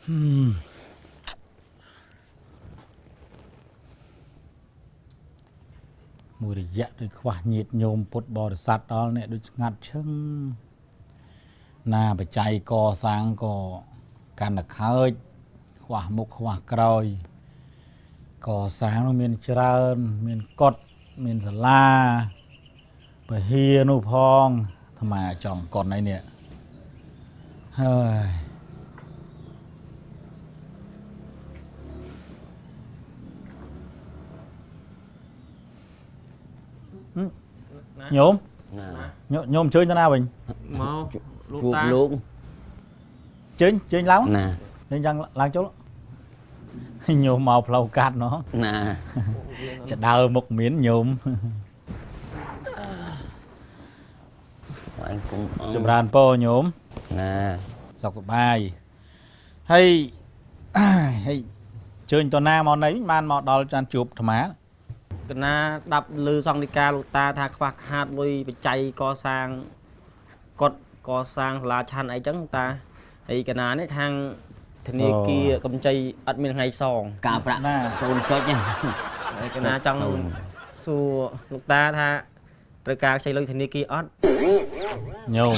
mùi để dạ được khoa nhiệt nhôm bột bò sạt đó nè được ngặt chưng na phải chạy co sáng co can được hơi khoa mục khoa còi co sáng nó miền trơn miền cột miền sả la phải hiền nụ phong thằng mà chọn con này nè hơi nhôm nhôm chơi cho nào mình mau chuột luôn chơi lắm nè chơi chẳng làm chỗ nhôm màu phao cát nó nè sẽ đào một miếng nhôm anh cũng chụp đàn po nhôm nè dọc bài hay hay chơi cho na món đấy man món đó cho chụp thầm má cái na đập lư xong đi ca lục ta tha khoác hạt lui bị chạy co sang cột co sang là chăn ấy chẳng ta thì cái na này thang thì này kia cầm chay ắt miền ngày sòng cà phạ sồn chót nha cái na trong xu lục ta tha rồi ca chay lui thì này kia ắt nhôm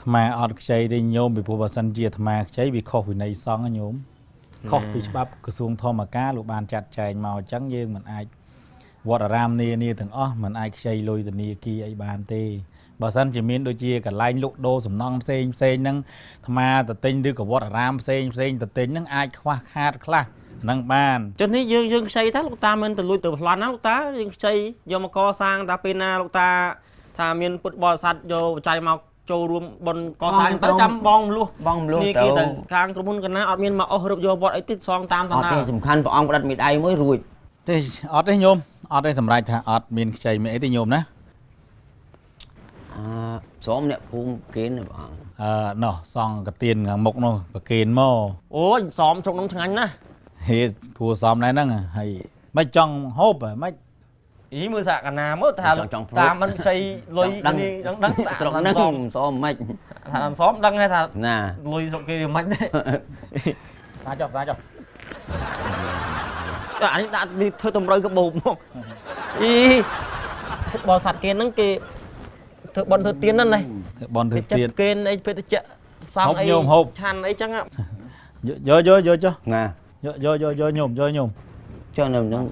mà ọt chơi đi nhôm bị phụ bà sân chia mà chơi bị khóc vì này xong á nhôm khóc bị bắp cứ xuống thò mà cá lục bàn chặt chài màu trắng như mình ai vọt ở ram nia nia thằng mình ai chơi lôi từ nia kia ấy bàn tê bà sân chỉ miếng đôi chia cả lanh lục đô sầm non sen nâng mà tự tin đưa cả vọt ở ram sen tự tin nâng ai khoa khát khla nâng bàn cho nên dương xây thắt lục ta mình từ lui từ plan á lục ta dương xây do mà co sang ta pina lục ta thà miền bột bò sạt vô chạy màu châu rùm bồn co sang tới trăm bong luôn đi kia từ càng trong môn cái ná ở miền mà ô vô bọt ấy tít xong tam thằng nào sầm khăn bọn ông đặt mịt ai mới rùi thế ọt đấy nhôm ọt đấy sầm rai thà ọt miền chơi mẹ ấy nhôm ná xóm nè phun kiến này bọn nó xong cái tiền ngang mộc nó và kền mò ôi xóm trong nông thằng anh á thì cua xóm này nó hay mấy trong hộp à mấy ý mưa sạc cả nào mới ta mình xây lôi đi đăng xóm mạch thằng xóm đăng hay thà nè lôi trong kia mạch đấy ra cho anh đã đi thôi tầm rơi cái bụng không ý bò sạt kia nó kia bọn thừa tiền này bọn thừa tiền kênh ấy phải chợ xong ấy chăn ấy chẳng ạ vô cho nè vô nhôm cho nên nó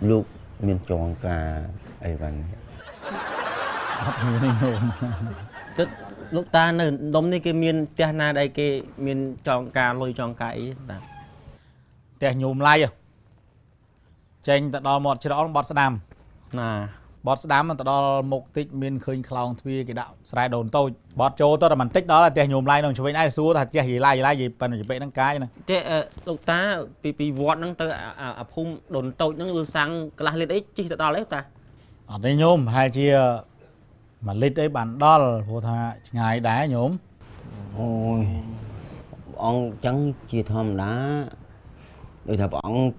lục miền tròn cả ấy vậy lúc ta nơi đống này cái miền tia na đây cái miền tròn cà lôi tròn cái tia nhôm lai à tranh ta đo một chế đó bọt đam nè bọt đám mà ta đo một tích miền khơi clown thuê cái đạo sai đồn tôi bọt trâu tôi là mình tích đó là tia nhôm lai đồng cho bên ai xua thật tia gì lai gì phần chỉ bị đăng cái này thế lúc ta bị vọt năng tới phun đồn tôi nó sang cái lên đấy chỉ đó lấy ta ở đây nhôm hai chia mà lít ấy bản đó là vô tha ngày đá nhôm ôi ông chẳng chia thom đá rồi thà bọn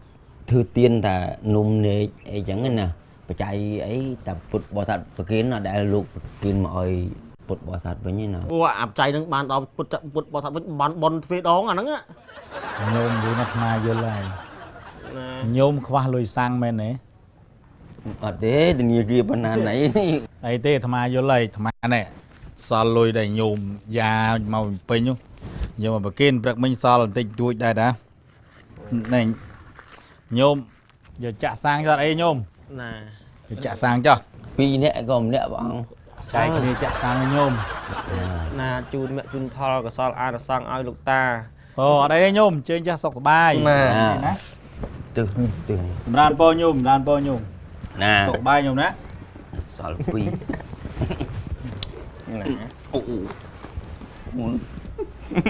thư tiên thà nung nề ấy chẳng nè phải chạy ấy tập bột bò sạt và kiến là đại lục kiến mọi bột bò sạt với như nào wow chạy đứng bàn đó bột bò sạt với bàn bồn phía đó à nó á nhôm đi nó mai vô lại nhôm khoa lùi sang bên này ở thế thì nhiều kia bên này đây tê tham vô lại tham này sao lùi đầy nhôm già màu pin nhung nhưng mà kiên bật mình sao là tinh tuổi đây đã này nhôm giờ chạ sang ra đây nhôm nè chạ sang cho pi nè gồm nè bọn chạy cái đi chạ sang nhôm nè chun mẹ chun Paul cái sao ai là sang ai lục ta ở đây nhôm trên cha sọc bài nè từ đàn po nhôm nè sọc bài nhôm đấy sao pi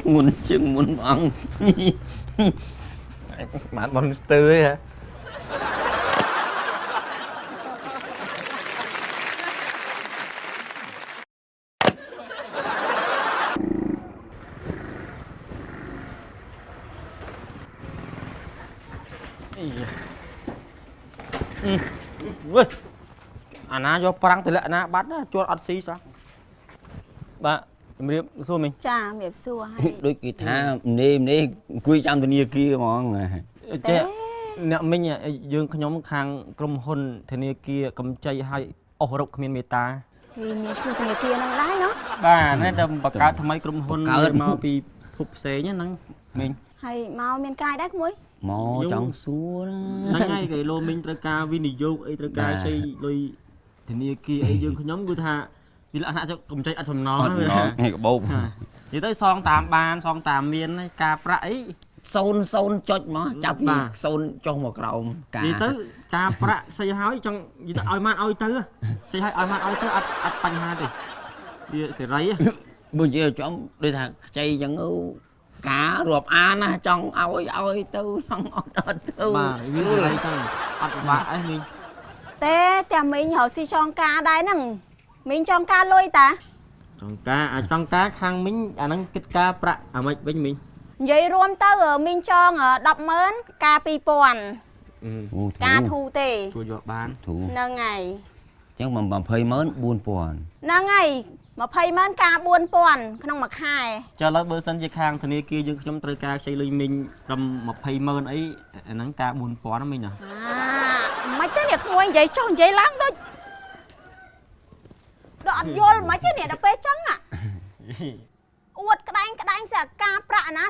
muốn chừng muốn bằng bạn bọn tươi hả na do prang từ lệ na bắt chuột ăn xí sao bà ជំរាបសួរមិញ ចាមៀបសួរហើយ ដូចគេថានេះគួយចាំធនាគារហ្មង ចេះអ្នកមិញយើងខ្ញុំខាងក្រុមហ៊ុនធនាគារកម្ចីឲ្យអស់រកគ្មានមេត្តា គឺមានឈ្មោះធនាគារហ្នឹងដែរណោះ បាទនេះតែបង្កើតថ្មីក្រុមហ៊ុនមកពីភពផ្សេងហ្នឹងមិញ ហើយមកមានកាយដែរក្មួយ មកចង់សួរ ហ្នឹងហើយគេលោមិញត្រូវការវិនិយោគអីត្រូវការស្អីលុយធនាគារអីយើងខ្ញុំគឺថាវាលក្ខណៈកម្ចីអត់សំណង អត់ណងហេកបោក និយាយទៅសងតាមបានសងតាមមានការប្រាក់អី 0 ចុចមកចាប់ពី0ចុះមកក្រោមការ និយាយទៅការប្រាក់ស្អីហើយចង់និយាយទៅឲ្យបានឲ្យទៅស្អីឲ្យបានឲ្យទៅអត់បញ្ហាទេវាសេរី បើនិយាយចំដូចថាខ្ចីចឹងការរាប់អានណាចង់ឲ្យទៅចង់អត់ទៅ បាទវាសេរីទៅអត់ពិបាកអីមិញ ទេតែមីងរកស៊ីចងការដែរហ្នឹងមីងចងការលុយតា ចង់ការអាចចង់ការខាងមិញអាហ្នឹងគិតការប្រាក់អាម៉េចវិញមិញ និយាយរួមទៅមីងចង 100000 ការ 2000 ការធូទេ ជួយយកបាន ធូ ហ្នឹងហើយ ចឹង200000 4000 ហ្នឹងហើយ2000000ការ 4000 ក្នុងមួយខែ ចុះឥឡូវបើសិនជាខាងធនាគារយើងខ្ញុំត្រូវការខ្ចីលុយមិញត្រឹម200,000អីអាហ្នឹងការ 4000 មិញណា មិនទេអ្នកក្មួយនិយាយចុះនិយាយឡើងដូចអត់យល់មិនទេអ្នកដល់ពេលចឹងអួតក្តែងស្អាការប្រាក់អាណា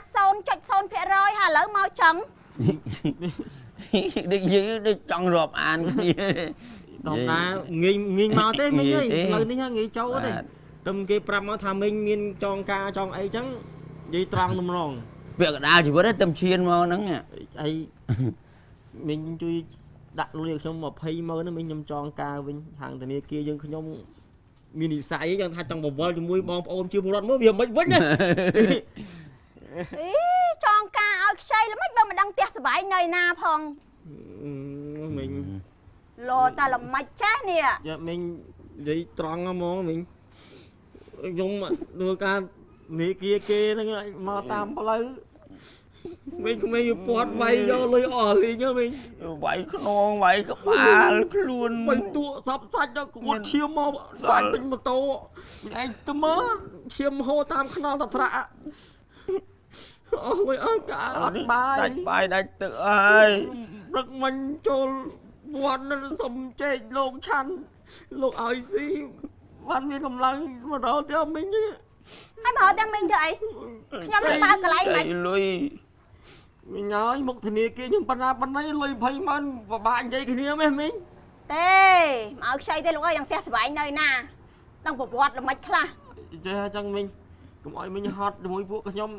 0.0% ហើយឥឡូវមកចឹង ដូចយើងដូចចង់រាប់អានគ្នា ដល់ណាងាយមកទេមិញអើយឥឡូវនេះងាយចូលទេតែគេប្រាប់មកថាមិញមានចងការចងអីចឹងនិយាយត្រង់តម្រង ពាក់កដាលជីវិតតែឈានមកហ្នឹង អីមិញជួយដាក់លុយឲ្យខ្ញុំ200,000មិញខ្ញុំចងការវិញខាងធនាគារយើងខ្ញុំមាននិស័យយ៉ាងថាចង់បវល់ជាមួយបងប្អូនជាពលរដ្ឋមើលវាមិនវិញណា ចងការឲ្យខ្ចីល្មិចបើមិនដឹងផ្ទះសបាយនៅណាផង មិញ លោតែល្មិចចេះនេះ យ៉ាមិញនិយាយត្រង់ហ្មងមិញខ្ញុំធ្វើការនីគាគេហ្នឹងមកតាមផ្លូវមិញក្មេងពាត់វាយយកលុយអស់លីងមិញ វាយខ្នងវាយក្បាលខ្លួន មិញតួសាប់សាច់ដល់គាត់ឈាមមកសាច់ពេញម៉ូតូមិញឯងទៅមើលឈាមហូរតាមខ្នល់តត្រាក់អស់មួយអង្ការអត់បាយ ដាច់បាយដាច់ទឹកអើយ ព្រឹកមិញចូលវត្តនឹងសុំចេកលោកឆាន់លោកឲ្យស៊ីបានមានកម្លាំងមករកទៅមិញ ហើយមកទាំងមីងធ្វើអីខ្ញុំទៅបើកកន្លែងមិន លុយ មិញហើយមុខធនាគារខ្ញុំប៉ុណ្ណាលុយ200,000ពិបាកនិយាយគ្នាមែនមិញ ទេមកឲ្យខ្ចីទេលោកអើយនឹងផ្ទះសបាយនៅណាដឹងប្រវត្តិល្មិចខ្លះ ចេះអញ្ចឹងមិញកុំឲ្យមិញហត់ជាមួយពួកខ្ញុំ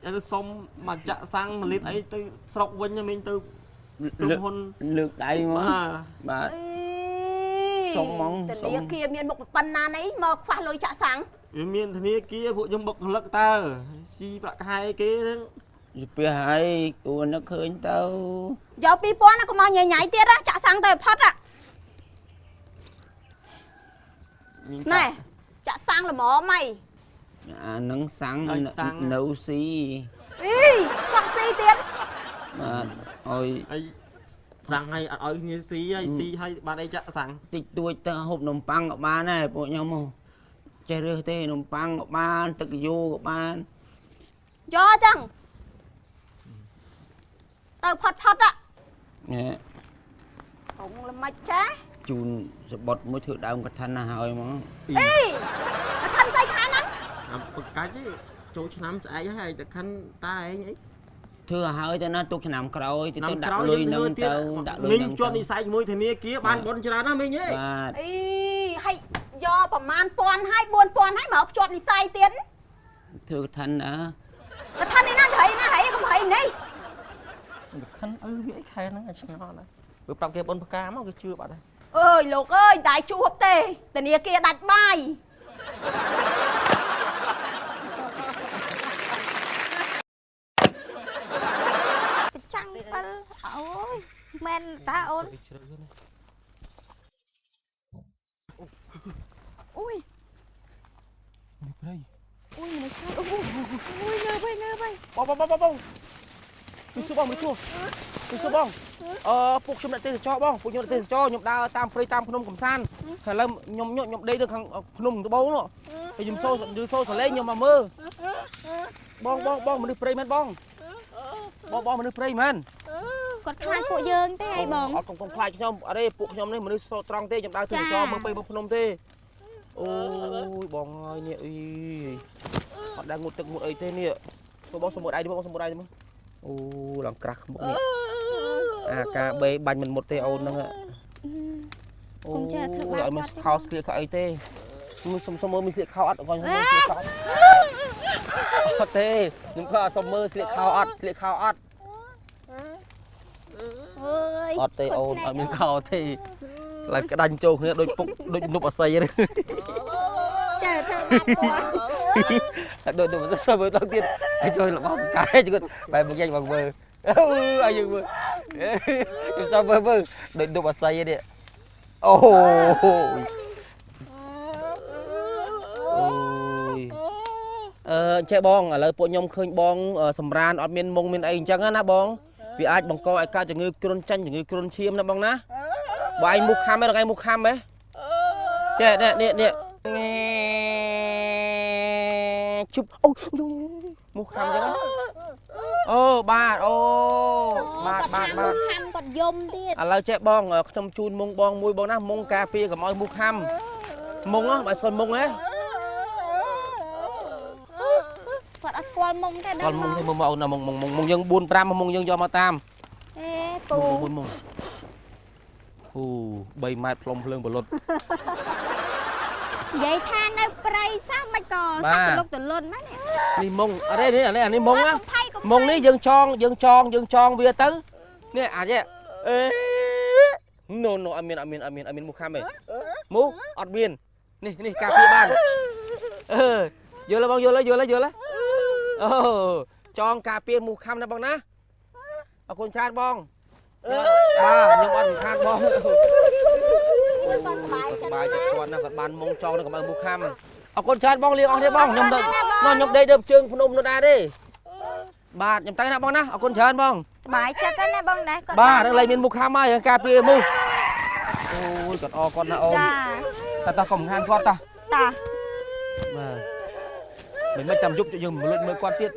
ទៅសុំមកចាក់សាំង1លីត្រអីទៅស្រុកវិញមិញទៅក្រុមហ៊ុន លើកដៃមកបាទ សុំហ្មង ធនាគារមានមុខប៉ុណ្ណានេះមកខ្វះលុយចាក់សាំង វាមានធនាគារពួកខ្ញុំបុកផលិតតើស៊ីប្រាក់ខែគេហ្នឹង ជិះហើយគួរនឹកឃើញទៅ យក2000ណាកុំមកញ៉ៃទៀតណាចាក់សាំងទៅផុតណែចាក់សាំងល្មមហី អានឹងសាំងនៅស៊ី អីខ្វះស៊ីទៀត បាទអើយ អីសាំងឲ្យអត់ឲ្យគ្នាស៊ីហើយស៊ីឲ្យបានអីចាក់សាំង តិចតួចទៅហូបនំប៉័ងក៏បានដែរពួកខ្ញុំចេះរើសទេនំប៉័ងក៏បានទឹកយូក៏បាន យកអញ្ចឹងទៅផុត ណែ កំល្មិចចា ជូនសបុតមួយធ្វើដើមកឋិនណាហើយហ្មង អីកឋិនស្អីខែហ្នឹង ប្រកាច់ទេចូលឆ្នាំស្អែកហើយតែខាន់តាឯងអី ធ្វើឲ្យហើយទៅណាទុកឆ្នាំក្រោយទៅដាក់លុយនឹងទៅដាក់លុយ មិញ នឹង ជាប់និស័យជាមួយធនាគារបានបនច្រើនណាស់មិញហ៎ បាទ អីហើយយកប្រមាណ1000ហើយ4000ហើយមកភ្ជាប់និស័យទៀត ធ្វើកឋិនណា កឋិននេះណាហីកុំហីនេះ ខាន់វាអីខែហ្នឹងឆ្ងល់ណាស់ព្រោះប្រាប់គេបនផ្កាមកគេជឿបាត់ហើយ អើយលោកអើយតែជួបទេធនាគារដាច់បាយចាំង7អូយមែនតាអូនអូយអូយមិនស្គាល់អូយងើបហើយ បង mi su bong phục chum đại tê cho bong phục chum đại tê cho nhom đa tam phơi tam phnom cầm san hay là nhom đây được thằng phnom từ bố nó thì dùng xô xả lên nhom mà mơ bong mình được phơi men bong mình được phơi men គាត់ខ្លាចពួកយើងទេអីបង អត់កុំខ្លាចខ្ញុំអរេពួកខ្ញុំនេះមនុស្សត្រង់ទេខ្ញុំដើរទៅចោលមើលពេលមកភ្នំទេអូយបងហើយនេះអីអត់đangងូតទឹកងូតអីទេនេះបងសមុទ្រឯងបងសមុទ្រឯងមើលអូឡើងក្រាស់មុខនេះអាកាបេបាញ់មិនមុតទេអូនហ្នឹងអូចេះធ្វើបាបគាត់ខោស្លៀកខោអីទេសុំមើលមានស្លៀកខោអត់គាត់មើលស្លៀកខោអត់ទេខ្ញុំក៏សុំមើលស្លៀកខោអត់ស្លៀកខោអត់ អត់ទេអូនអត់មានខោទេឡើងក្តាញ់ចូលគ្នាដូចពុកដូចនប់អស័យទេចាធ្វើបាបគាត់ដូចទៅសើមើលដល់ទៀតឲ្យជួយរបស់កាយគាត់បែបមកយ៉ាច់មកមើលឲ្យយើងមើលខ្ញុំសើមើលដូចនប់អស័យទេអូចេះបងឥឡូវពួកខ្ញុំឃើញបងសម្រានអត់មានមុងមានអីអញ្ចឹងណាបង វាអាចបង្កឲ្យកើតជំងឺគ្រុនចាញ់ជំងឺគ្រុនឈាមណាបងណាបើឯងមុខខំឯងថ្ងៃមុខខំហ៎ចេះនេះជប់អូមុខខំចឹងអូបាទអូបាទខំគាត់យំទៀតឥឡូវចេះបងខ្ញុំជូនមុងបងមួយបងណាមុងការពារកុំឲ្យមុខខំមុងបើស្គាល់មុងហ៎ គាត់អត់ស្គាល់មុងទេដល់មុងទេមុងមកអូនមុងយើង 4 5 មុងយើងយកមកតាមអេពូមុងអូ3ម៉ែត្រផ្លុំភ្លើងបលុតនិយាយថានៅព្រៃសោះមិនក៏សត្វកលុកទលុនណានេះមុងអរេនេះអានេះមុងណាមុងនេះយើងចងវាទៅនេះអាចទេអេ no អត់មានមុខខំទេមុខអត់មាននេះការពារបានយល់ហើយបងយល់ហើយ អូចងការពារមូខំណាបងណាអរគុណច្រើនបងបាទខ្ញុំអត់ខានបងគាត់សប្បាយចិត្តគាត់ណាគាត់បានមុងចងនៅកុំឲ្យមូខំអរគុណច្រើនបងលៀងអស់នេះបងខ្ញុំដេកដើមជើងភ្នំនោះដែរទេបាទខ្ញុំទៅណាបងណាអរគុណច្រើនបងសប្បាយចិត្តណាបងដែរគាត់បាទឥឡូវមានមូខំហើយការពារមូអូយគាត់អរគាត់ណាអូនចាតោះកុំខានគាត់តោះបាទ មិនចាំយប់យើងមើលគាត់ទៀត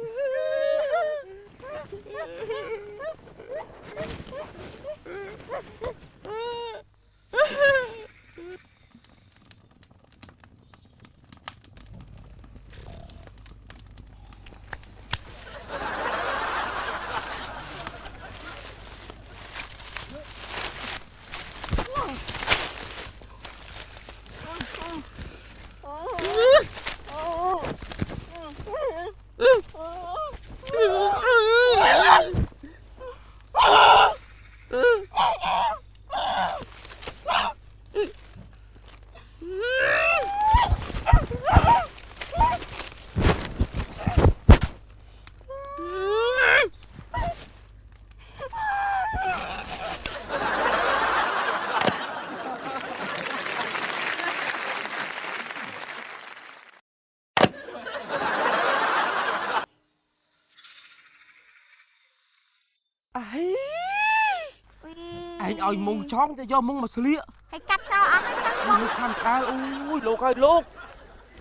anh ơi mông chóng cho mông mà xử lý hay cắt cho ăn hay chăng bông mông khăn ta ui lục ơi lục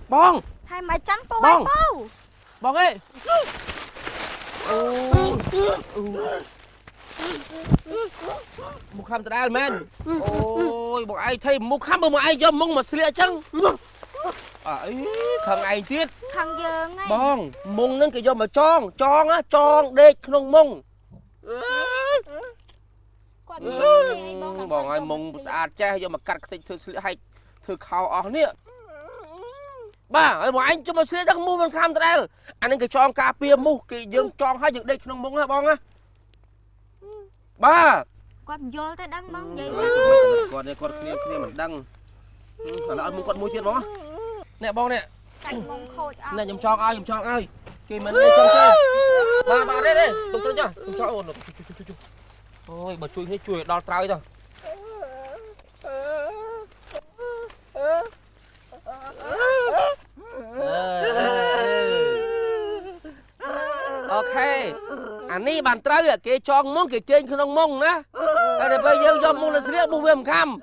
bong hay mà chăng bông bong bong ấy mông khăn ta men ôi bọn ai thấy mông khăn mà ai cho mông mà xử lý chăng ấy thằng ai tiết thằng dương ấy bong mông nó cái do mà chong á chong đê không môngបងឲ្យមុងស្អាតចេះយកមកកាត់ខ្ទេចធ្វើស្លៀកឲ្យធ្វើខោអស់នេះបាទហើយបងអញជុំមកស្លៀកទាំងមូសមិនខំដដែលអានឹងគេចងការពារមូសគេយើងចងឲ្យយើងដេកក្នុងមុងណាបងណាបាទគាត់យល់ទេដឹងបងនិយាយគាត់គ្នាមិនដឹងឥឡូវឲ្យមុងគាត់មួយទៀតបងនេះបងនេះកាច់មុងខូចអស់នេះខ្ញុំចងឲ្យគេមិនទេចង់ទេបាទទេទុកទៅចុះខ្ញុំចងអូនôi bà chui hết chui đo trao rồi ok anh đi bàn trâu cái chọn mông cái trên không mông ná để bây giờ do mông là sẽ mông viêm cam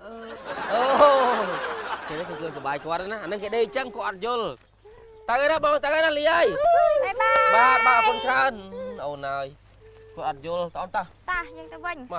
cái đấy cười của bài cho đó anh cái đây chẳng còn vô tay đó bao tay đó lì ơi ba con chân ồ này có ăn vô tao ta nhưng tao vinh mà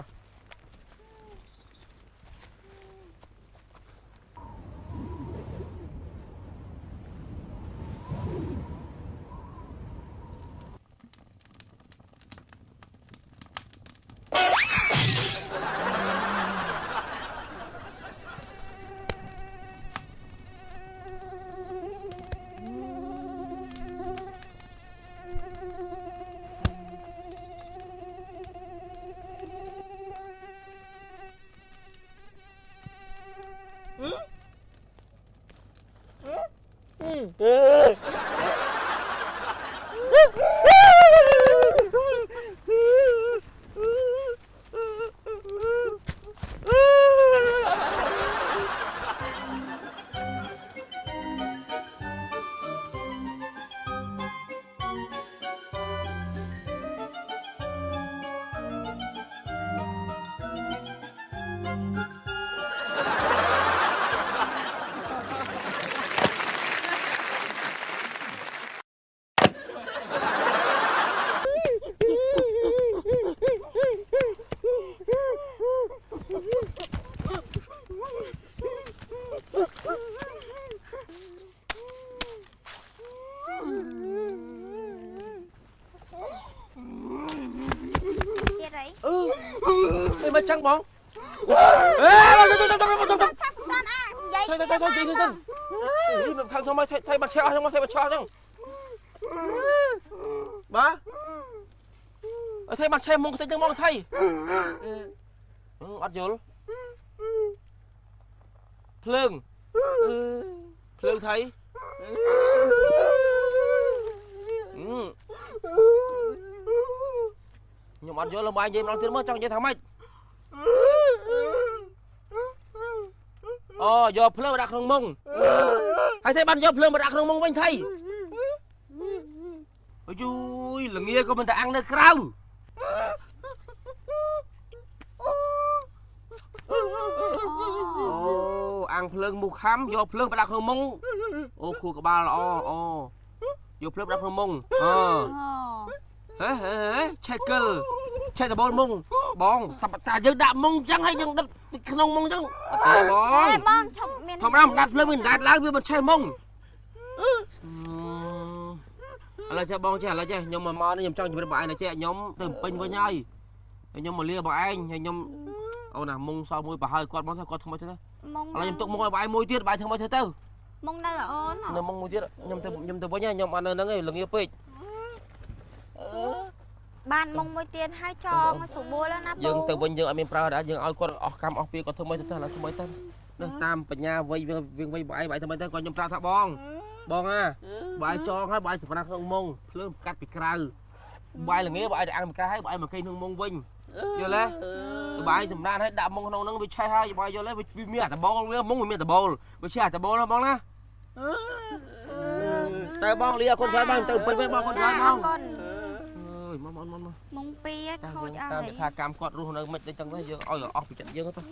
mà chẳng bóng thôi chị xin mình khăn cho mày thay mặt treo cho mày thay mặt treo chứ ba thay mặt xe mông thay chân mông thay ăn vô phượng thấy nhưng ăn vô là bài gì nó tiến mất trong vậy thằng mày giờ phượng mà đặtក្នុងmông hay thấy ban giờ phượng mà đặtក្នុងmông bên thay ôi chui là nghe có mình đã ăn nơi krau ăn phượng mù khám giờ phượng mà đặtក្នុងmông khu của ba là giờ phượng đặtក្នុងmông chạy cơ chạy từ bông mông bong ta giờ đạp mông chẳng hay nhưng đất không mông chẳng bong không làm đặt lên mình đặt lá với mình chạy mông là chơi bong chơi là chơi nhưng mà nó nhầm trong những bài này chơi nhóm từ pin với nhau nhưng mà lia bọn anh hay nhóm nè mông sau môi bà hơi con bóng thôi con không bao thế là nhầm tụng môi bài môi tiết bài thương bao thế tao mông đây là ôn mông môi tiết nhầm từ với nhau nhầm ăn nó nghe là nghe pin ban mông môi tiền hai cho mà sổ bôi lên nắp dương từ bên dương ở miền Prao đã dương ao con cam pia còn thương mấy thứ là thương mấy tên tam bạch nha vây vây bài bài thương mấy tên còn nhom Prao thọ bong bài cho hai bài sập nát hương mông lơm cắt bị cào bài là nghĩa bài để ăn một cái bài mà cây hương mông vinh vô lẽ bài sập nát hết đạm mông nó bị chai hai bài vô lẽ vì miệt tờ bol mông miệt tờ bol bị chai tờ bol bong na tờ bong lia con trai bong từ bên bên bong con trai bong mông pia thôi ta bị tha cam quạt luôn nó mệt đến chân tới dương ôi ọc bị chặt dương thôi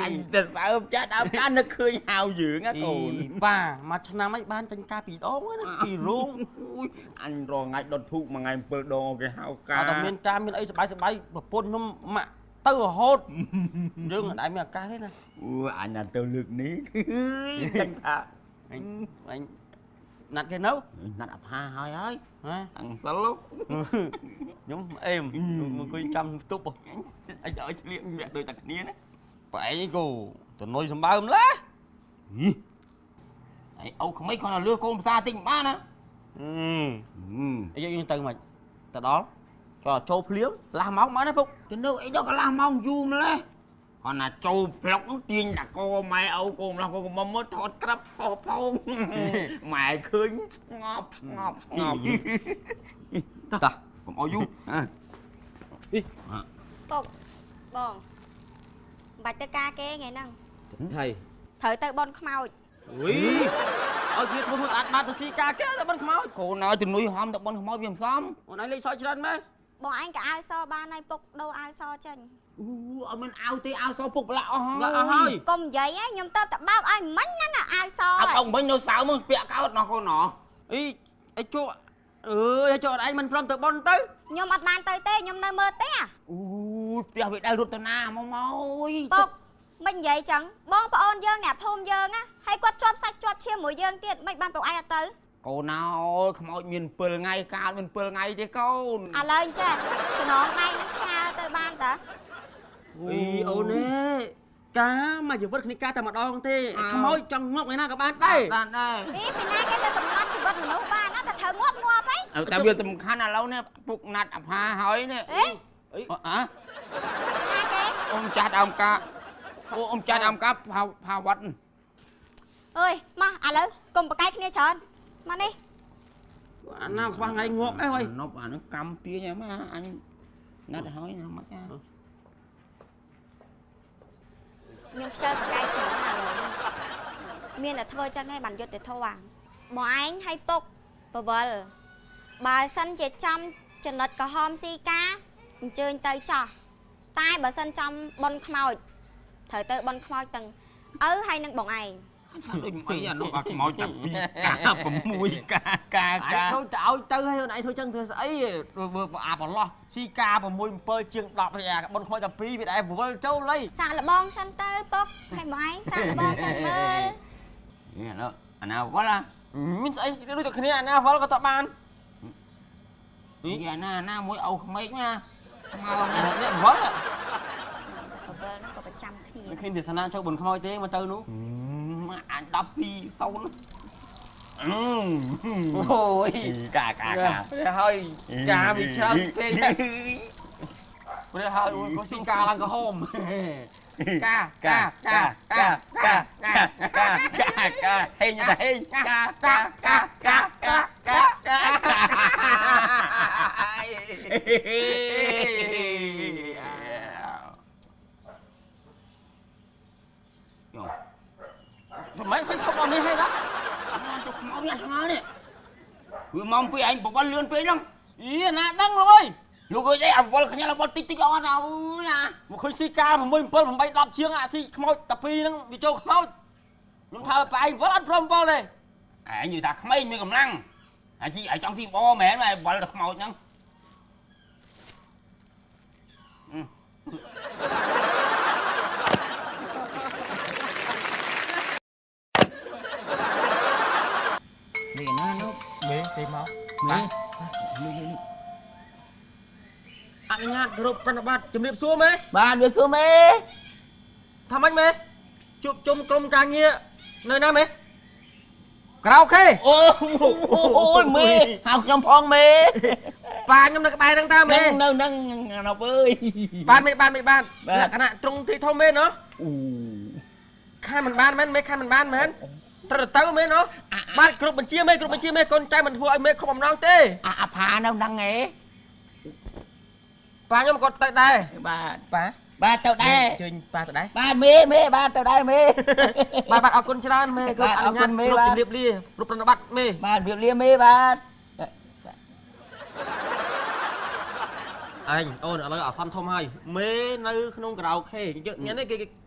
anh thật sợ cha đau cá nó khơi hào dưỡng á cồn បាទមួយឆ្នាំហ្នឹងបានចាញ់ការពីរដងណាពីរោង anh rồi ngày đột thụ mà ngày bơ đo cái hào អត់ cá តែមានការមានអីសបាយប្រពន្ធខ្ញុំម៉ាក់ទៅរហូតយើងអត់មានឱកាសទេណា anh là tiêu lực ní chân thà អញណាត់គេនៅ nạt ập ha thôi ơi ហ៎ thằng sao lúc ខ្ញុំអេមមកអង្គុយចាំផ្ទប់ anh ở liệm mẹ đôi tặc nia đấy បែរឯងគូទៅនុយសម្បើមឡា ấy ông không mấy con là lưa con xa tinh ba nè អីយើងទៅមិនទៅដល់ចូលភ្លៀងឡាស់មកមកណាពុក cái nước ấy đó có làm mong du mà lấy còn là trâu lóc nó tiên là cô mày âu cô là cô mâm mới thọt crap phô phô mày khơi ngọt ngọt ngọt តា cũng âu du ពុកបងបាច់ទៅការគេថ្ងៃហ្នឹង ហើយ ត្រូវទៅបនខ្មោច អុយឲ្យគ្នាធ្វើខ្លួនស្អាតបាត់ទៅស៊ីការគេតែបិណ្ឌខ្មោច cô nói từ núi hòm tập bón không mau viêm xóm អូនឯងលេខសច្រើនមែន បងឯងក៏អាវសបានហើយពុកដូរអាវសចេញ ở bên ao tê ao sao phục lạ hả ឡាអស់ហើយក ុំនិយាយឯងខ្ញុំទៅតែបោកឲ្យមិញហ្នឹងអាវស ông bên đâu sao mà bịa cao nó con nó អីជក់អើយជក់អត់ឯងមិនព្រមទៅបន់ទៅ ខ្ញុំអត់បានទៅទេខ្ញុំនៅមើលទេ bịa bị đau rụt tao na mau mau ពុកមិននិយាយចឹងបងប្អូនយើងអ្នកភូមិយើងណាហើយគាត់ជាប់សាច់ជាប់ឈាមមួយយើងទៀតមិនបានពុកឯងអត់ទៅ cô nào không mau miền pơ ngay cao miền pơ ngay thế con ឥឡូវចេះចំណងដៃនឹងផ្ញើទៅបានតើ អីអូនឯងការមកជីវិតគ្នាការតែម្ដងទេខ្មោចចង់ងប់ថ្ងៃណាក៏បានដែរ đàn đây ពីណាគេទៅកំណត់ជីវិតមនុស្សបានណាតែត្រូវងាប់ហី tao biết tầm khăn là lâu nè phục nạt ập ha hỏi nè អេ hả ណាគេ ông cha ông ca ông cha ông ca phao vật អើយមកឥឡូវកុំប្រកែកគ្នាច្រើនមកនេះ អាណាខ្វះថ្ងៃងប់អីហើយ nó bảo nó cầm tia nha mà anh nạt hỏi nào mà cha ខ្ញុំខ្ជិលប្រកែកច្រើនណាស់ឥឡូវនេះមានតែធ្វើចឹងឯងបានយុទ្ធធម៌បងឯងឲ្យពុកបវលបើសិនជាចំចំណិតក្រហមស៊ីកាអញ្ជើញទៅចោះតែបើសិនចំបនខ្មោចត្រូវទៅបនខ្មោចទាំងឪហើយនឹងបងឯង đôi mấy nó bảo máu chậm cá bấm mùi cá ឯងដូចទៅឲ្យទៅហើយអូនឯងធ្វើចឹងធ្វើស្អីមើលអាប្រឡោះស៊ីការ6 7ជាង10ហើយអាបនខ្មោចតែ2វាដែរវល់ចូលលៃ សាក់លបងសិនទៅពុកហើយបងឯងសាក់លបងសិនមើល nè nó anh nào quá là មានស្អីដូចតែគ្នាអាណាវល់ក៏តបាន giờ na mũi âu không mấy nha mau នេះ nè វល់ បវលហ្នឹងក៏ប្រចាំគ្នា មិនឃើញវាសនាចូលបនខ្មោចទេមកទៅនោះ mà anh đập đi sâu lắm អូយ cả ហើយការវាច្រើនពេកព្រោះហើយក៏ស៊ីការឡើងក៏ហូមកា hey như thế mấy khinh không còn đi hay đó máu biết sao nè vừa mong phía anh bọc lươn phía lắm ý là đăng rồi lúc ấy anh bọc khanya là bọc tích tích ở đâu nha một khinh si ca mà mình bơm bay đập chiếng ạ si khmoi tập pi nó bị trâu khmoi nhưng thà phải anh vẫn ăn prom ball này à như ta không mấy mới cầm lăng à chị ở trong phim bo mẹ này bọc được màu nhá Vì nó bê tìm máu Đi anh nhát group prana bát chấm điểm xuống mấy Bạn được xuống mê thăm anh mấy chụp chung công ca nghĩa nơi nào mấy karaoke ôi mê học trong phong mê bà nhâm được bài đăng ta mê nâng nào ơi ban là cái nạn trung thì thông mê nó khai mình ban mấy khai mình ban mấy thật tao mê nó ban group mình chia mê con trai mình thua anh mê không bằng non tê à phá đâu đăng nghe bà nhâm còn tại đây ba tao đây chơi bà tại đây ba mê ba tao đây mê bà ở con tràn mê group anh nhát mê group điệp lia group prana bát mê ba việc lia mê ba anh ôn ở đây ở sân thôm hai mê nơi không karaoke nhớ đấy cái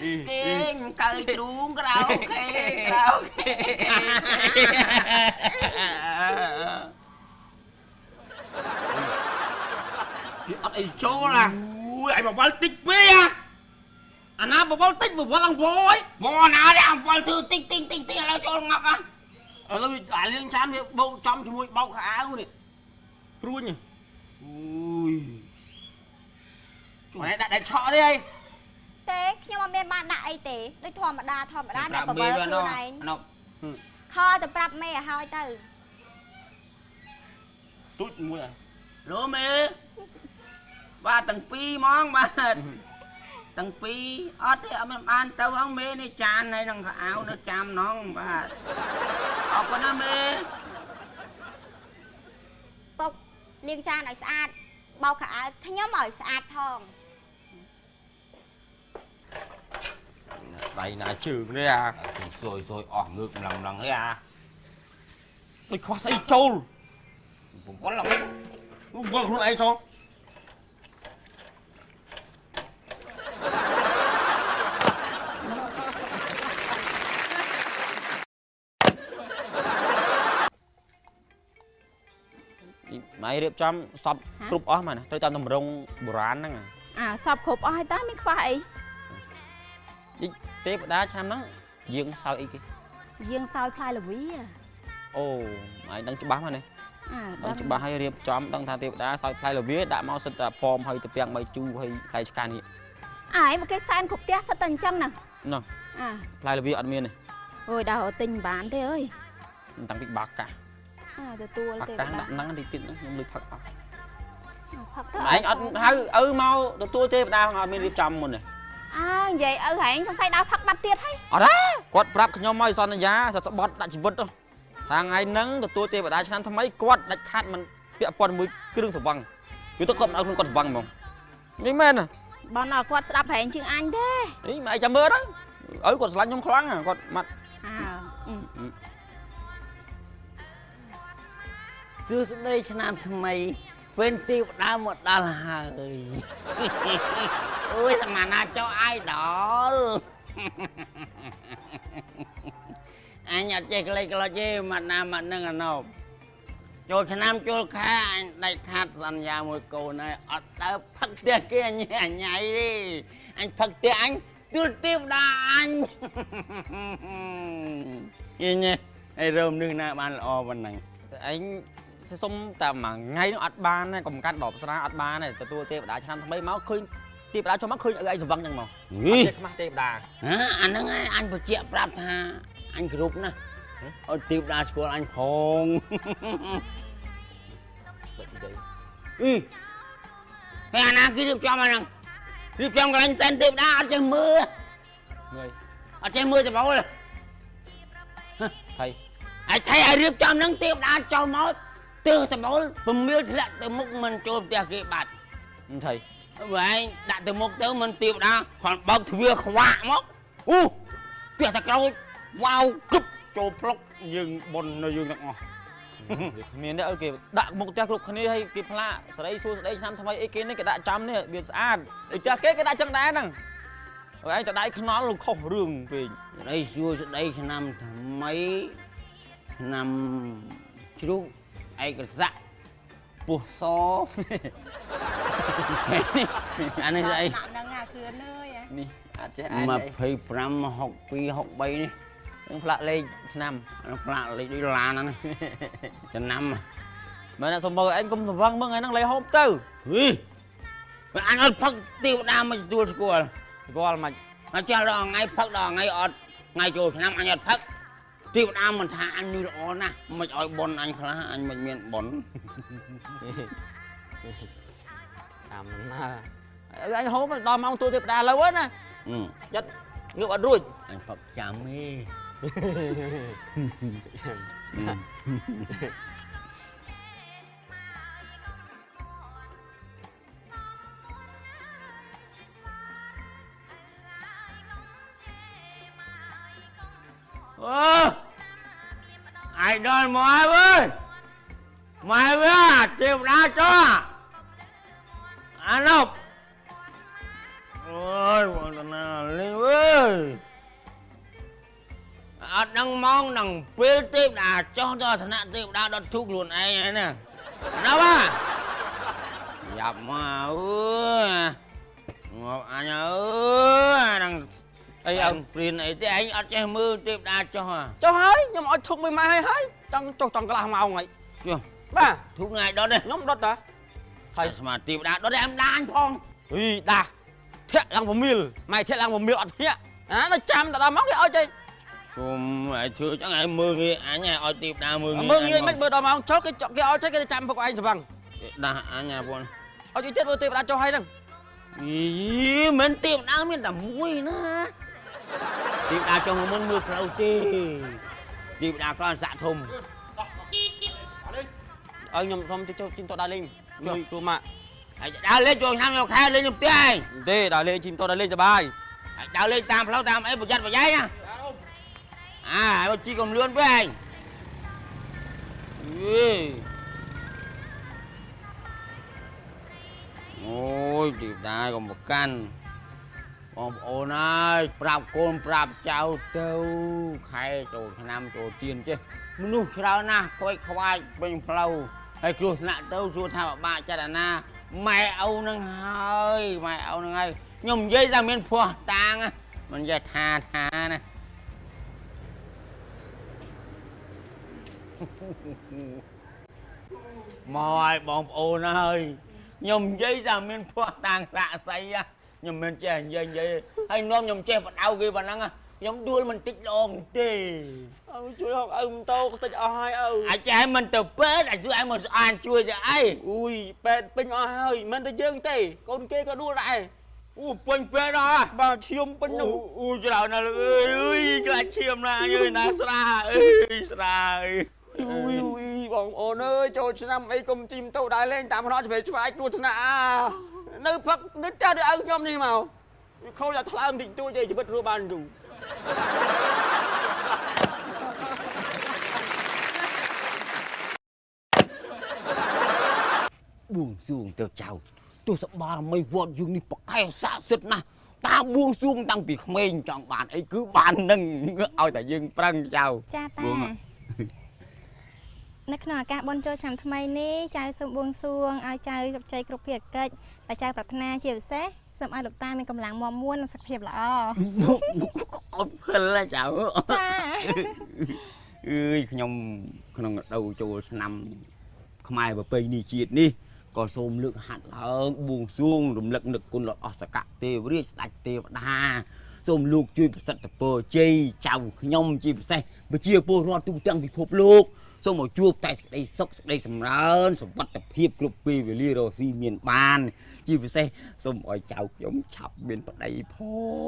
Kinh cởi trúng karaoke Ở đây chỗ là ui anh bảo bal tích bê à anh á bảo bal tích bảo bal ăn vô ấy Vô nào đấy ông bal thư tinh là cho ngọc á ở đây đại liên chán với bầu trong thì mùi bầu khá luôn nè ruồi nhỉ ui này đại chọ đi ấy ទេខ្ញុំអត់មានបានដាក់អីទេដូចធម្មតាអ្នកបបលខ្លួនឯង nó ខលទៅប្រាប់មេឲ្យហើយទៅ tút mùi à lúa mê ba tầng pi món ba tầng pi ớt thì ông ăn tao ông mê này tràn này đằng áo nó chăm nón ba học con nó mê ពុកលាងចានឲ្យស្អាតបោកខោអាវខ្ញុំឲ្យស្អាតផង đây là trường đấy à rồi ngược lần đấy à mày khoa xây trâu cũng có lòng vâng không ai cho mày đẹp chăm sắp cướp ó mà nè tới tao tầm rong bồ ránហ្នឹង សពគ្រប់អស់ហើយតើមានខ្វះអី ទេវតាឆ្នាំហ្នឹងយើងសើចអីគេ យើងសោយផ្លែល្វី អូឯងដឹងច្បាស់មកនេះដឹងច្បាស់ហើយរៀបចំដឹងថាទេវតាសើចផ្លែល្វាដាក់មកសិតតែប៉មហើយទៅពាំងបីជូរហើយផ្លែឆ្កានេះ អាយមកគេសែនគ្រប់ផ្ទះសិតតែអញ្ចឹងណា ណោះផ្លែល្វាអត់មានទេ អូយដល់ទិញបានទេអើយ តាំងពីបាក់កា ទទួល បា ទេ ក់កាដាក់ហ្នឹងតិចតិចហ្នឹងខ្ញុំលុយផឹកអស់ ផឹកទៅ ឯងអត់ហៅឪមកទទួលទេវតាអត់មានរៀបចំមុនទេ និយាយឪហែងសង្ស័យដល់ផឹកបាត់ទៀតហើយ អត់ទេគាត់ប្រាប់ខ្ញុំមកសន្យាសត្វស្បត់ដាក់ជីវិតថាថ្ងៃហ្នឹងទទួលទេវតាឆ្នាំថ្មីគាត់ដាច់ខាត់មិនពាក់ព័ន្ធមួយគ្រឿងស្រវឹងគឺទៅគាត់មិនឲ្យខ្លួនគាត់ស្រវឹងហ្មងនេះមែនណា បងអើគាត់ស្ដាប់ហែងជាងអញទេ នេះមិនអីចាំមើលទៅឪគាត់ឆ្លាញ់ខ្ញុំខ្លាំងគាត់ម៉ាត់ xưa đây cho nam thằng mày quên tiêu đau một đau hơi ôi mà na cho ai đó anh nhặt chơi cái lấy chơi mà nam mà nâng là nào cho nam cho khá anh đây khát dần ra một câu này ở đó phật tiền kia nhảy nhảy đi anh phật tiền anh tiêu tiêu đa anh ញឯរោមនឹងណាបានល្អប៉ុណ្ណឹង ឯងសុំតែមួយថ្ងៃនោះអត់បានទេកុំកាត់ដបស្រាអត់បានទេទទួលទេវតាឆ្នាំថ្មីមកឃើញទេវតាចូលមកឃើញឪឯងស្វឹងចឹងមកអត់ទេខ្មាស់ទេវតា អាហ្នឹងឯងអញបញ្ជាក់ប្រាប់ថាអញគ្រប់ណាអត់ទេវតាស្គាល់អញផង និយាយ ហើយអាណាគេរៀបចំអាហ្នឹងរៀបចំកន្លែងសែនទេវតាអត់ចេះមើល ងើយ អត់ចេះមើលច្បោល ថៃ ហើយថៃឲ្យរៀបចំហ្នឹងទេវតាចូលមកទើសច្បោលពមៀលធ្លាក់ទៅមុខមិនចូលផ្ទះគេបាត់ ថៃ vậy đặt từ một tới mình tiêu đã còn bao thưa khóa mất tuyệt thật đâu wow cúp cho plok dừng bồn nó dừng được ngò មានតែឲ្យគេដាក់មុខផ្ទះគ្រប់គ្នាឲ្យគេផ្លាកស្ដីសួរស្ដីឆ្នាំថ្មីអីគេនេះគេដាក់ចំនេះវាស្អាតដូចផ្ទះគេដាក់ចឹងដែរហ្នឹងហើយឯងទៅដៃខ្នល់លោកខុសរឿងពេក đây xua đây năm mấy năm chú ai cái dạ bùa so anh ấy đây ហ្នឹងអាគ្រឿនអើយ នេះអត់ចេះអាន mà ទេ phải pram học pi học bay đi នឹងផ្លាកលេខឆ្នាំ nó lạ lấy đi là nó này cho năm à មែនសុំមើលឯងកុំស្វឹងមើលថ្ងៃហ្នឹងលេហូបទៅ ui anh ơi phật tiêu đam mà tua score គាត់មិន nó cho đó ngay phật đó ngay ọt ngay chỗ năm anh ơi phật tiêu đam mình thà anh như đó nè mình ơi bon anh khá anh mình miền bon តាមណាអញហូបដល់ម៉ោងទួលទេវតាលើណា ừ ចិត្តងើបអត់រួច anh phật chạm đi ai đòi mọi ơi mày với tiêu đá cho anh không ôi bọn nào lên ơi đằng mong đằng phê tiêu đá cho thằng nạn tiêu đá đợt thuốc luôn anh nè đâu à dập mà ơi ngọc anh ơi đằng អី anh pin ấy thì anh ở trên mưa tiêu đá cho à ចុះហើយខ្ញុំអត់ធុកមួយម៉ាយហើយចង់ចុះចង់កន្លះម៉ោងហើយ chưa បាទ thuốc ngày đó đây ខ្ញុំដុតតា thầy mà tiêu đá đó đây em đá anh phong អីដាធាក់ឡើងពមៀលម៉ែធាក់ឡើងពមៀលអត់ធាក់អានៅចាំតែដល់ម៉ោងគេអត់ទេ không ai chưa chắc ai mưa nghe anh nhà ở tiêu đá mưa មើលងាយមិនបើដល់ម៉ោងចុះគេអត់ទេគេចាំពួកឯងស្វឹង đá anh nhà bọn អត់យីទៀតមើលទេវតាចុះហើយហ្នឹង ý mình tiêu đá mình tầm vui nữa tiêu đá cho mình mưa đầu tiên tiêu đá con dạ thùng ឲ្យខ្ញុំសុំទៅចូលជីមតដល់លេងលុយគ្រូម៉ាក់ đá lên chuồng năm nhau khai lên chụp tay ទេដល់លេងជីមតដល់លេងសបាយ đá lên tam pháo tam ấy một chân vào dây nha à một chi còn lươn với anh ôi tiêu đá còn một căn ông ôn ơi prap côn prap cháu tâu khai chỗ năm chỗ tiền chứ nu sao na khôi khoai bên flow hay kêu nạ tâu chua thao ba cha đàn na mày âu nâng hơi nhung dây ra miền phò tang á mình giờ thà nè mỏi bom ôn ơi nhung dây ra miền phò tang xạ say á nhung miền chè dây hay nom nhung chè vật ao ghê vào năng á nhung đuôi mình tích lon tê ជួយហកឪមិនតោតិចអស់ហើយឪ អាចឯងមិនទៅពេទ្យអាចជួយឯងមកអានជួយទៅអី អូយពេទ្យពេញអស់ហើយមិនតែយើងទេកូនគេក៏ដួលដែរ អូពេញពេទ្យអស់ បាទឈាមពេញនោះ អូច្រើនណាស់អើយខ្លាចឈាមណាស់យើណាស្រាអើយស្រាអើយ អូយបងប្អូនអើយចូលឆ្នាំអីកុំជីមតោដែរលេងតាមផ្នត់ឆ្វេងឆ្វាយគ្រោះថ្នាក់នៅផឹកនេះចាស់ដូចឪខ្ញុំនេះមកខូចតែថ្លើមតិចតួចទេជីវិតរស់បានយូរ buông xuông theo chào tôi sẽ ba mấy vợ dương đi bọc keo xạ xịt nè ta buông xuông tăng bị mình chọn bạn ấy cứ bàn nâng ôi tại dương prăng chào ចាតានៅក្នុងឱកាសបុណ្យចូលឆ្នាំថ្មីនេះចៅសូមបួងសួងឲ្យចៅជោគជ័យគ្រប់ភារកិច្ចតែចៅប្រាថ្នាជាពិសេសសូមឲ្យលោកតាមានកម្លាំងមាំមួននិងសុខភាពល្អ ôi អត់ភិលចៅ ចា អើយខ្ញុំក្នុងរដូវចូលឆ្នាំខ្មែរប្រពៃណីជាតិនេះក៏សូមលើកហាត់ឡើងបួងសួងរំលឹកនឹកគុណរបស់អសកៈទេវរាជស្ដេចទេវតាសូមលោកជួយប្រសិទ្ធពរជ័យចៅខ្ញុំជាពិសេសប្រជាពលរដ្ឋទូទាំងពិភពលោកសូមឲ្យជួបតែសេចក្តីសុខសេចក្តីសម្រើនសុវត្ថិភាពគ្រប់ពេលវេលារកស៊ីមានបានជាពិសេសសូមឲ្យចៅខ្ញុំឆាប់មានប្តីផ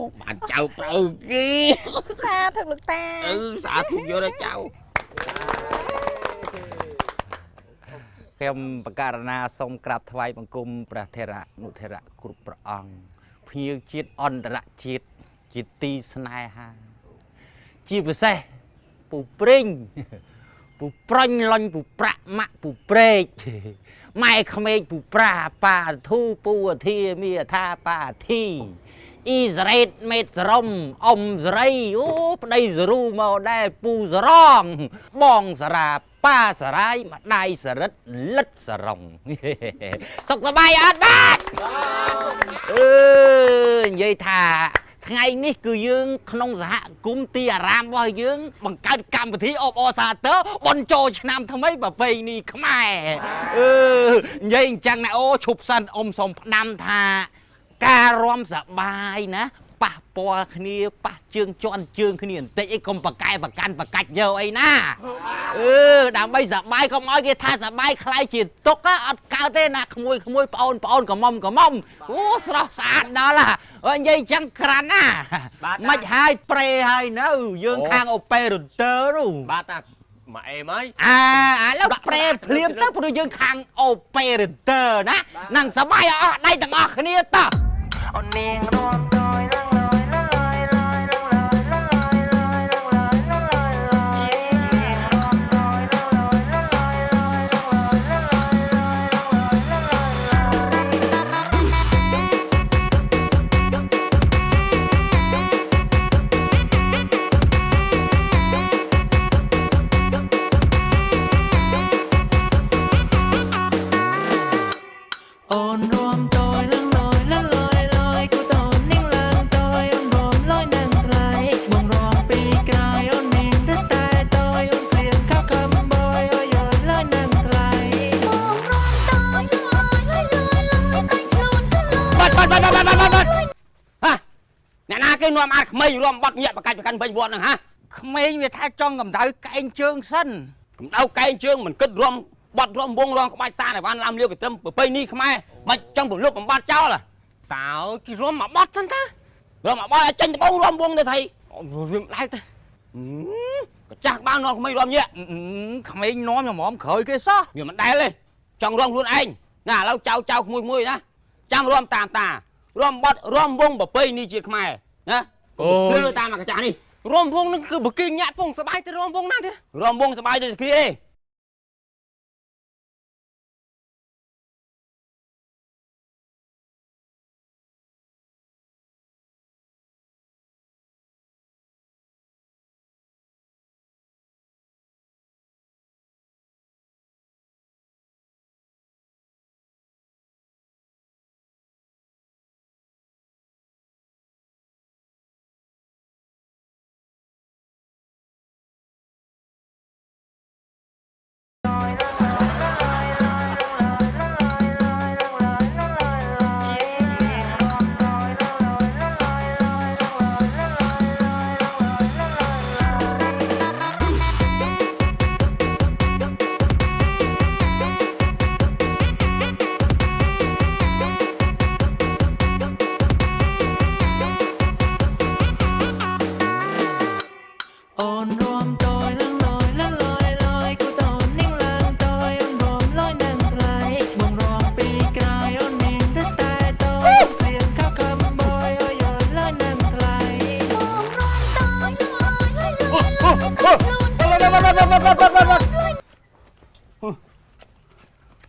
ងបានចៅត្រូវគេ សាធុលោកតា សាធុយកដល់ចៅ ខ្ញុំបកករណាសូមក្រាបថ្វាយបង្គំព្រះថេរៈនុថេរៈគ្រប់ព្រះអង្គភ្ញៀវជាតិអន្តរជាតិជាទីស្នេហាជាពិសេសពូព្រិញពូប្រាញ់លាញ់ពូប្រាក់ម៉ាក់ពូព្រែកម៉ែក្មេកពូប្រាប៉ាធូពូអធាមីថាប៉ាធីអ៊ីសរ៉េតមេតសរំអ៊ំសរីអូប្តីសរូមកដែរពូសរងបងសារាប៉ាសរាយម្ដាយសរិទ្ធលិតសរងសុខសប្បាយអត់បាទនិយាយថាថ្ងៃនេះគឺយើងក្នុងសហគមន៍ទីអារាមរបស់យើងបង្កើតកម្មវិធីអបអរសាទរបន់ចូលឆ្នាំថ្មីប្រពៃណីខ្មែរនិយាយអញ្ចឹងណាអូឈប់សិនអ៊ំសូមផ្ដាំថាការរំសបាយណាប៉ះពាល់គ្នាប៉ះជើងជន់ជើងគ្នាបន្តិចអីកុំប្រកែប្រកាន់ប្រកាច់យកអីណាដើម្បីសបាយកុំឲ្យគេថាសបាយខ្លាយជាទុកអត់កើតទេណាក្មួយប្អូនកំមុំអូស្រស់ស្អាតដល់និយាយចឹងក្រាន់ណាមិនហើយប្រេហើយនៅយើងខាងអូប៉េរ៉ាទ័រនោះ បាទតាមកអេមហើយ ឥឡូវប្រេភ្លាមទៅព្រោះយើងខាងអូប៉េរ៉ាទ័រណានឹងសបាយអស់ដៃទាំងអស់គ្នាតោះអូននាងរួមដោយលគេនាំអាចក្មេងរួមបាត់ញាក់បកាច់ប្រកាន់ពេញវត្តហ្នឹងហាក្មេងវាថាចង់កម្ដៅកែងជើងសិនកម្ដៅកែងជើងមិនគិតរួមបាត់រួមវងរងក្បាច់សារឲ្យបានឡាំលាវកត្រឹមប្រពៃនេះខ្មែរមិនចឹងពលុបបំបត្តិចោលតើគេរួមមកបាត់សិនតារួមមកបាត់ឲ្យចេញដបងរួមវងទៅថៃវាមិនដែរទេក៏ចាស់បាននាំក្មេងរួមញាក់ក្មេងនាំញមក្រោយគេសោះវាមិនដែរទេចង់រួមខ្លួនឯងណាឥឡូវចៅក្មួយណាចាំរួមតាមតារួមបាត់រួមវងប្រពៃនេះជាតិខ្មែរណាលឺតាមអាកាចាស់នេះរួមវងនឹងគឺបើគេញាក់ពងសបាយទៅរួមវងណាទៀតរួមវងសបាយដូចគ្នាទេ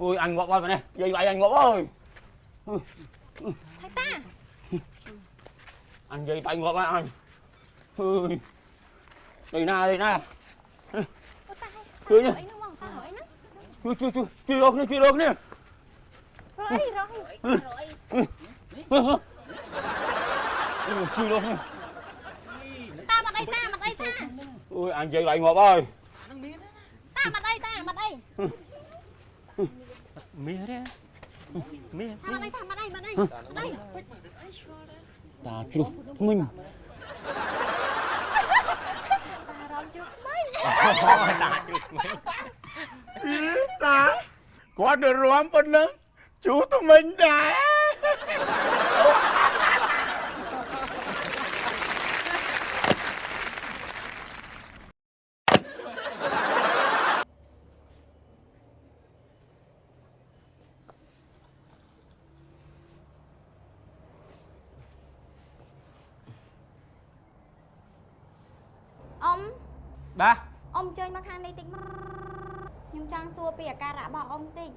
ôi anh ngọt ơi này dây vậy anh ngọt ơi thầy ta anh dây tay ngọt anh ơi đây nè cười nhá chưa được nè rồi chưa được nè ta ôi anh dây lại ngọt ơi តាបាត់អីតាបាត់អី មាសទេមាស តាបាត់អីតាបាត់អីបាត់អីបាត់អី ta chụp mình តារំជុកមិន ta có được róm bên lưng chú tụi mình đã អ៊ំ បាទ អ៊ំជួយមកខាងនេះតិចមកខ្ញុំចង់សួរពីអាការៈរបស់អ៊ំតិច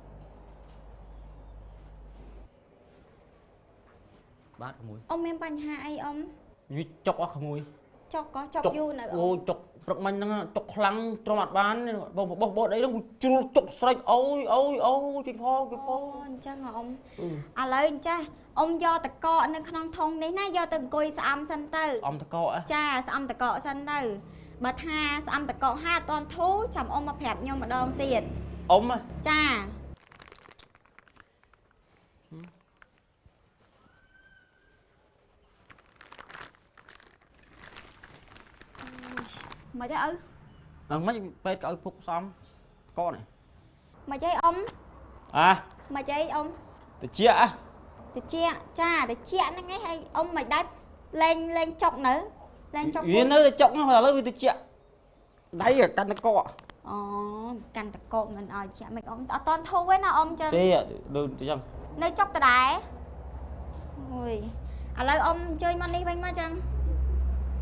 បាទក្មួយ អ៊ំមានបញ្ហាអីអ៊ំ យូរចុកអស់ក្មួយ ចុកក៏ចុកយូរនៅអ៊ំ អូចុកព្រឹកមិញហ្នឹងចុកខ្លាំងទ្រាំអត់បានបោះអីហ្នឹងជ្រុលចុកស្រេចអូយជួយផងជួយផង អូអញ្ចឹងហ៎អ៊ំឥឡូវអញ្ចេះអ៊ំយកតកកនៅក្នុងធុងនេះណាយកទៅអង្គុយស្អំសិនទៅ អំតកអ ចាស្អំតកកសិនទៅបើថាស្អំតកកហាអត់តន់ធូរចាំអ៊ំមកប្រាប់ខ្ញុំម្ដងទៀត អ៊ំ ចា មកទៅឪ ហ្នឹងមិនពេទ្យឲ្យពុកសំកនេះ មកចៃអ៊ំ អា មកចៃអ៊ំ តិចអ่ะ តិចចាតិចហ្នឹងឯងហើយអ៊ំមិនដែរលេងចុកនៅលេងចុក វានៅតែចុកហ្នឹងឥឡូវវាតិចដៃកាន់តក អូកាន់តកកមិនឲ្យជាមិនអ៊ំអត់តន់ធូរទេណាអ៊ំចឹង ទេដូចចឹង នៅចុកដដែលអូយឥឡូវអ៊ំអញ្ជើញមកនេះវិញមកចឹង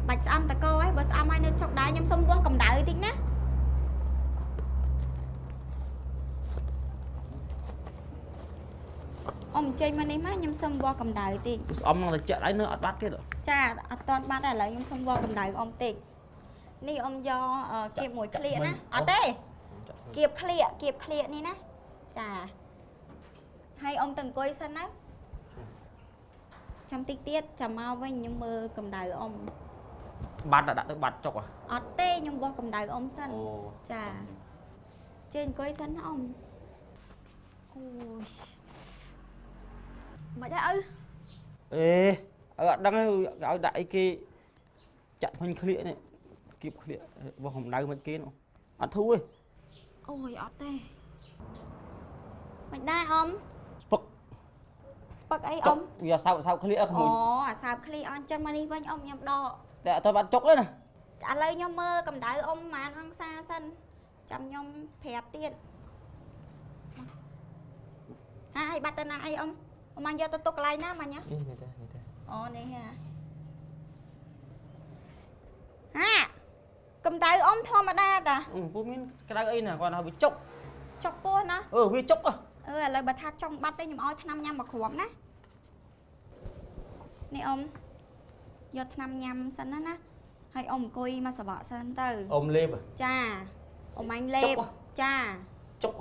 បាច់ស្អំតកហើយបើស្អំហើយនៅចុកដែរខ្ញុំសុំវាស់កម្ដៅតិចណាអ៊ំអញ្ជើញមកនេះមកខ្ញុំសុំវាស់កម្ដៅតិច ស្អំហ្នឹងតិចដៃនៅអត់បាត់ទៀត ចាអត់តន់បាត់ទេឥឡូវខ្ញុំសុំវាស់កម្ដៅអ៊ំតិចនេះអ៊ំយកគៀបមួយក្លៀកណាអត់ទេគៀបក្លៀកនេះណាចាហើយអ៊ំទៅអង្គុយសិនណាចាំតិចទៀតចាំមកវិញខ្ញុំមើលកម្ដៅអ៊ំ បាត់ដាក់ទៅបាត់ចុក អត់ទេខ្ញុំវាស់កម្ដៅអ៊ំសិន អូ ចាជើញអង្គុយសិនណាអ៊ំ អូយមកទៅឪ អេអត់ដឹងឲ្យដាក់អីគេចាក់មិញក្លៀកនេះគៀបក្លៀកបោះកម្ដៅមិនគេអត់ធូរទេ អូយអត់ទេ មិនដែរអ៊ំ ស្ពឹក ស្ពឹកអីអ៊ំ វាសោកក្លៀកក្មួយ អូអាសាបឃ្លីអញ្ចឹងមកនេះវិញអ៊ំខ្ញុំដក តែអត់ទៅបាត់ចុកទេណា ឥឡូវខ្ញុំមើលកម្ដៅអ៊ំប្រហែលអង្សាសិនចាំខ្ញុំប្រាប់ទៀតហើយបាត់ទៅណាអីអ៊ំអ៊ំមកយកទៅទុកកន្លែងណាមកញ៉ា នេះទេ អូនេះហាកម្ដៅអ៊ំធម្មតាតា ពូមានក្តៅអីណាគាត់ថាវាចុក ចុកពោះណា វាចុក ឥឡូវបើថាចង់បាត់ទេខ្ញុំឲ្យថ្នាំញ៉ាំមកគ្រាប់ណានេះអ៊ំយកថ្នាំញ៉ាំសិនណាហើយអ៊ំអង្គុយមកសបកសិនទៅ អ៊ំលេប ចាអ៊ំអញលេបចា ចុក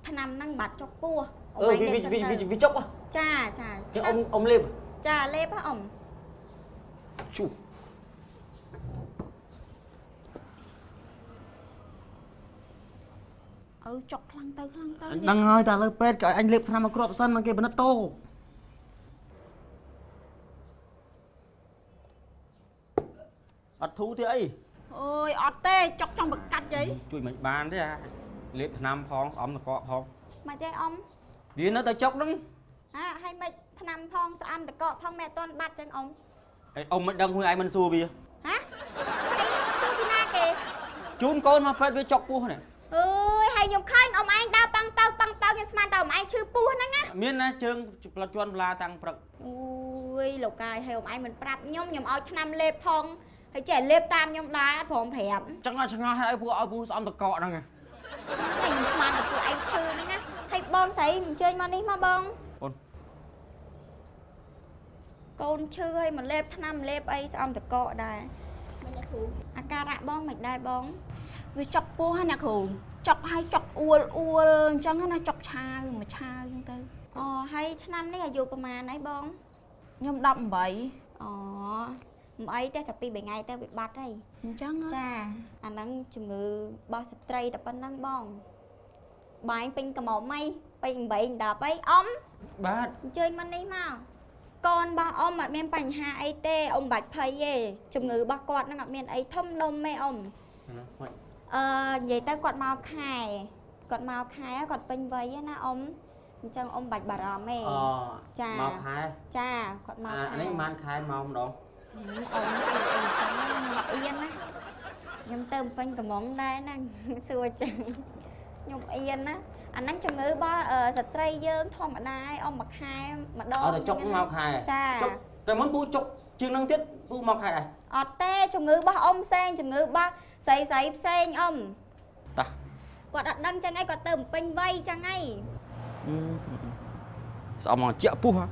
ថ្នាំហ្នឹងបាត់ចុកពោះ វាចុក ចា ចឹងអ៊ំលេប ចាលេបហ៎អ៊ំ ជូ ឪចុកខ្លាំងទៅ ដឹងហើយតែឥឡូវពេទ្យក៏ឲ្យអញលេបថ្នាំមកគ្រាប់សិនមកគេបណិតតោអត់ធូរទេអី អូយអត់ទេចុកចង់បកាច់អី ជួយមិនបានទេលេបថ្នាំផងអំតកកផង មកទេអ៊ំ វានៅតែចុកហ្នឹង ហើយមិនថ្នាំផងស្អំតកកផងមិនអត់ទាន់បាត់ចឹងអ៊ំ ហើយអ៊ំមិនដឹងខ្លួនឯងមិនសួរវា ហ៎ហើយសួរពីណាគេ ជូនកូនមកពេទ្យវាចុកពោះនេះ អើយហើយខ្ញុំឃើញអ៊ំឯងដើរប៉ាំងតោខ្ញុំស្មានតែអ៊ំឯងឈឺពោះហ្នឹងណា មានណាជើងផ្លត់ជន់ប្លាតាំងព្រឹក អូយលោកកាយហើយអ៊ំឯងមិនប្រាប់ខ្ញុំឲ្យថ្នាំលេបផងហើយចេះលេបតាមខ្ញុំដែរអត់ព្រមប្រាប់ ចឹងឆ្ងល់ហើយឲ្យពូស្អំតកកហ្នឹង ហើយខ្ញុំស្មានតែពួកឯងឈឺហ្នឹងណាហើយបងស្រីអញ្ជើញមកនេះមកបង អូន កូនឈឺហើយមកលេបថ្នាំលេបអីស្អំតកកដែរ មិនដែរគ្រូ អាការៈបងមិនដែរបង វាចុកពោះហ្នឹងណាគ្រូចុកហើយចុកអួលអញ្ចឹងណាចុកឆាវមួយឆាវអញ្ចឹងទៅ អូហើយឆ្នាំនេះអាយុប្រហែលអីបង ខ្ញុំ18 អូ អីទេតែពី3ថ្ងៃទៅវាបាត់ហើយ អញ្ចឹង ចាអាហ្នឹងជំងឺរបស់ស្ត្រីតែប៉ុណ្ណឹងបងបាយពេញកំមកម៉ៃពេញ8 10អីអ៊ំ បាទ អញ្ជើញមកនេះមកកូនរបស់អ៊ំអត់មានបញ្ហាអីទេអ៊ំបាច់ភ័យទេជំងឺរបស់គាត់ហ្នឹងអត់មានអីធំដុំទេអ៊ំនិយាយទៅគាត់មកខែគាត់ពេញវ័យណាអ៊ំអញ្ចឹងអ៊ំបាច់បារម្ភទេចា មកខែ ចាគាត់មកខែ អានេះប៉ុន្មានខែមកម្ដង អ៊ំអីចឹងមកអៀនណាខ្ញុំទៅពេញកំងដែរណាសួរចឹងខ្ញុំអៀនណាអាហ្នឹងជំងឺរបស់ស្ត្រីយើងធម្មតាឯងអ៊ំមួយខែម្ដង អត់តែចុកមកខែ ចា ចុកតែមុនពូចុកជាងនឹងទៀតពូមកខែដែរ អត់ទេជំងឺរបស់អ៊ំផ្សេងជំងឺរបស់ស្រីផ្សេងអ៊ំ តា គាត់អត់ដឹងចឹងឯងគាត់ទៅពេញវ័យចឹងឯង ស្អប់មកជាក់ពុះហ៎